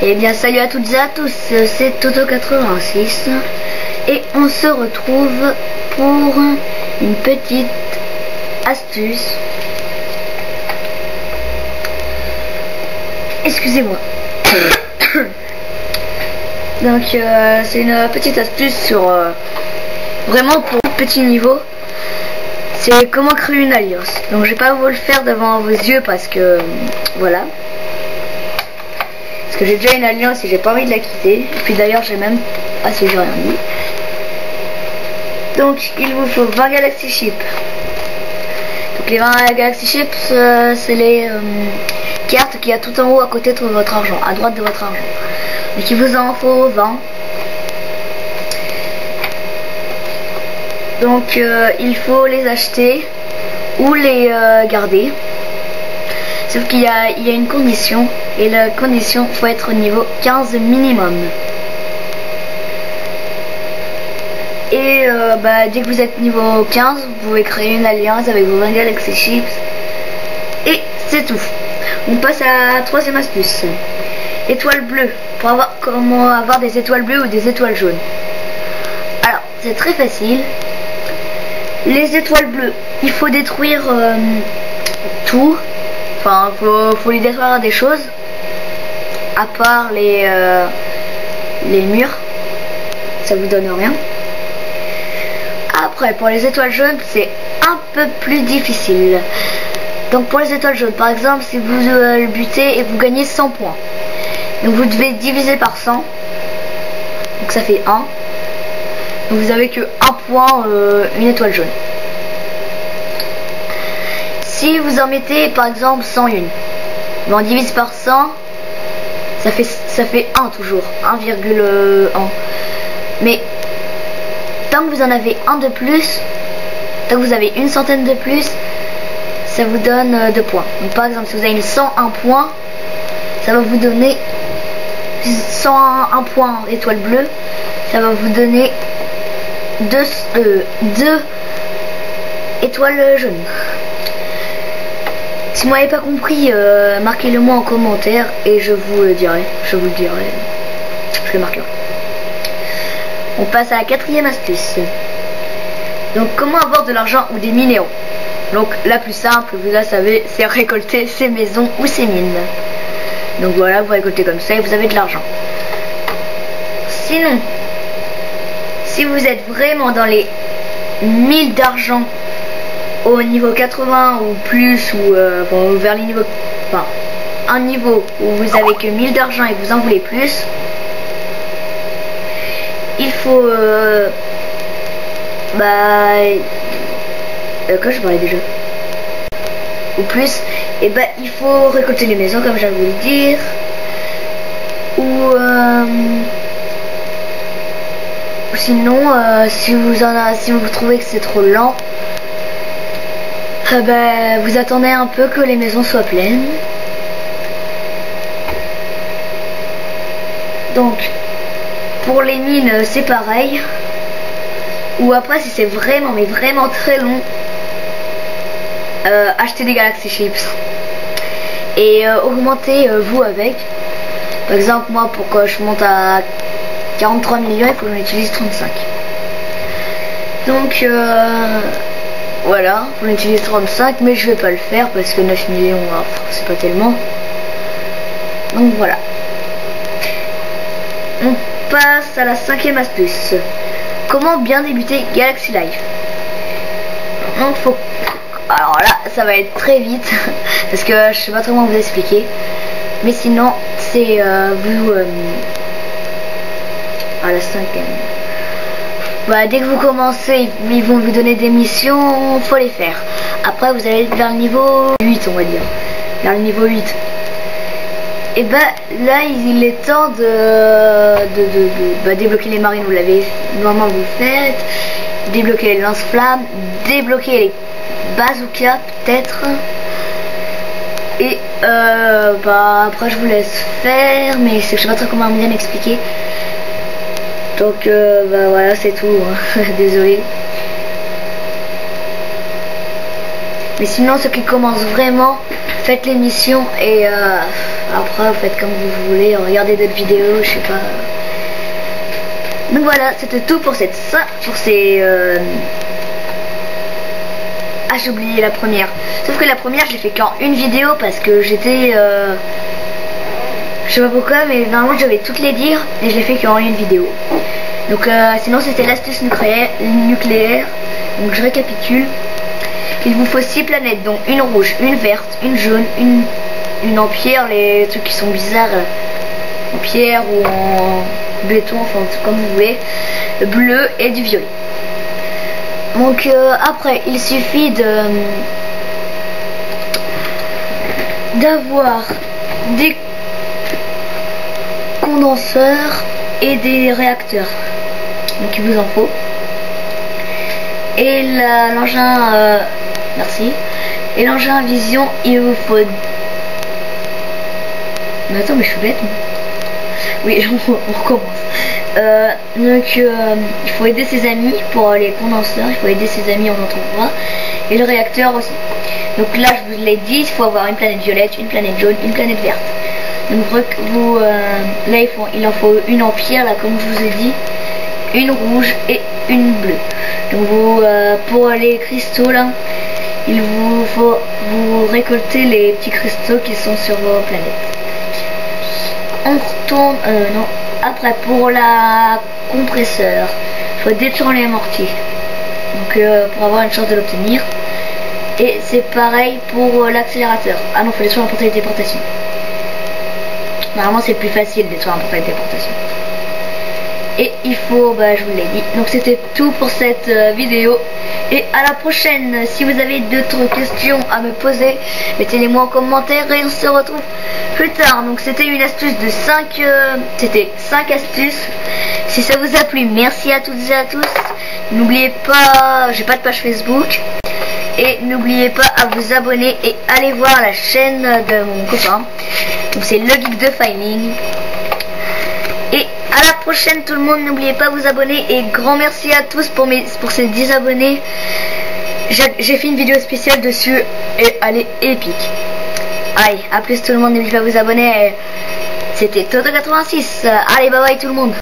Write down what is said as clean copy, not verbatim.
Eh bien salut à toutes et à tous, c'est Toto86 et on se retrouve pour une petite astuce. Excusez-moi. Donc c'est une petite astuce sur vraiment pour petit niveau. C'est comment créer une alliance. Donc je vais pas vous le faire devant vos yeux parce que voilà. Parce que j'ai déjà une alliance et j'ai pas envie de la quitter. Et puis d'ailleurs j'ai même... Ah si, j'ai rien dit. Donc il vous faut 20 Galaxy Chips. Donc les 20 Galaxy Chips c'est les cartes qu'il y a tout en haut à côté de votre argent, à droite de votre argent. Donc il vous en faut 20. Donc il faut les acheter ou les garder. Sauf qu'il y a une condition. Et la condition, faut être au niveau 15 minimum. Et dès que vous êtes niveau 15, vous pouvez créer une alliance avec vos 20 Galaxy Chips. Et c'est tout. On passe à la troisième astuce. Étoile bleue. Pour avoir comment avoir des étoiles bleues ou des étoiles jaunes. Alors, c'est très facile. Les étoiles bleues, il faut détruire tout. Enfin, faut les détruire des choses. À part les murs. Ça vous donne rien. Après, pour les étoiles jaunes, c'est un peu plus difficile. Donc pour les étoiles jaunes, par exemple, si vous le butez et vous gagnez 100 points. Donc vous devez diviser par 100. Donc ça fait 1. Donc vous avez que 1 point, une étoile jaune. Si vous en mettez par exemple 101, on divise par 100, ça fait 1 toujours, 1,1. Mais tant que vous en avez un de plus, tant que vous avez une centaine de plus, ça vous donne 2 points. Donc par exemple, si vous avez 101 points, ça va vous donner 101 points étoile bleue, ça va vous donner 2 étoiles jaunes. Si vous n'avez pas compris, marquez-le moi en commentaire et je vous le dirai. Je le marquerai. On passe à la quatrième astuce. Donc comment avoir de l'argent ou des minéraux. Donc la plus simple, vous la savez, c'est récolter ces maisons ou ces mines. Donc voilà, vous récoltez comme ça et vous avez de l'argent. Sinon, si vous êtes vraiment dans les 1000 d'argent au niveau 80 ou plus, ou vers les niveaux, enfin un niveau où vous avez que 1000 d'argent et que vous en voulez plus, il faut quoi je parlais déjà ou plus, et il faut récolter les maisons comme je viens de vous le dire, ou sinon si vous trouvez que c'est trop lent, vous attendez un peu que les maisons soient pleines. Donc pour les mines c'est pareil. Ou après si c'est vraiment mais vraiment très long, achetez des Galaxy Chips et augmentez vous avec. Par exemple moi, pour que je monte à 43 millions, il faut que j'en utilise 35. Donc voilà, on utilise 35, mais je vais pas le faire parce que 9 millions, c'est pas tellement. Donc voilà. On passe à la cinquième astuce. Comment bien débuter Galaxy Life. Donc faut... Alors là, ça va être très vite parce que je sais pas trop comment vous expliquer. Mais sinon, c'est vous... à la cinquième. Dès que vous commencez, ils vont vous donner des missions, faut les faire. Après vous allez vers le niveau 8, on va dire. Vers le niveau 8. Et là il est temps de débloquer les marines, vous l'avez normalement vous faites. Débloquer les lance-flammes, débloquer les bazookas peut-être. Et après je vous laisse faire, mais je sais pas trop comment bien expliquer. Donc voilà, c'est tout, hein. Désolé. Mais sinon ceux qui commencent vraiment, faites les missions et après vous faites comme vous voulez, regardez d'autres vidéos, je sais pas. Donc voilà, c'était tout pour ces ah, j'ai oublié la première. Sauf que la première, je l'ai fait qu'en une vidéo parce que j'étais je sais pas pourquoi, mais normalement j'avais toutes les dire et je l'ai fait qu'en une vidéo. Donc sinon c'était l'astuce nucléaire. Donc je récapitule. Il vous faut 6 planètes, donc une rouge, une verte, une jaune, une en pierre, les trucs qui sont bizarres, en pierre ou en béton, enfin comme vous voulez, bleu et du violet. Donc après il suffit d'avoir des condenseurs et des réacteurs, donc il vous en faut, et l'engin merci, et l'engin vision il vous faut. Mais attends, mais je suis bête. Oui, on recommence. Donc il faut aider ses amis pour les condenseurs, il faut aider ses amis en endroit, et le réacteur aussi. Donc là je vous l'ai dit, il faut avoir une planète violette, une planète jaune, une planète verte. Donc vous là il en faut une en pierre, là comme je vous ai dit, une rouge et une bleue. Donc vous pour les cristaux là, il vous faut vous récolter les petits cristaux qui sont sur vos planètes. On retourne non, après pour la compresseur, il faut détruire les mortiers. Donc pour avoir une chance de l'obtenir. Et c'est pareil pour l'accélérateur. Ah non, il faut détruire un portail de déportation. Normalement c'est plus facile de détruire un portail de déportation. Et il faut, bah je vous l'ai dit. Donc c'était tout pour cette vidéo. Et à la prochaine. Si vous avez d'autres questions à me poser, mettez-les-moi en commentaire et on se retrouve plus tard. Donc c'était une astuce de 5 c'était 5 astuces. Si ça vous a plu, merci à toutes et à tous. N'oubliez pas, j'ai pas de page Facebook. Et n'oubliez pas à vous abonner et allez voir la chaîne de mon copain. Donc c'est le geek de Fining. Et à la prochaine tout le monde, n'oubliez pas de vous abonner et grand merci à tous pour ces 10 abonnés. J'ai fait une vidéo spéciale dessus et elle est épique. Allez, à plus tout le monde, n'oubliez pas de vous abonner. C'était Toto86. Allez, bye bye tout le monde.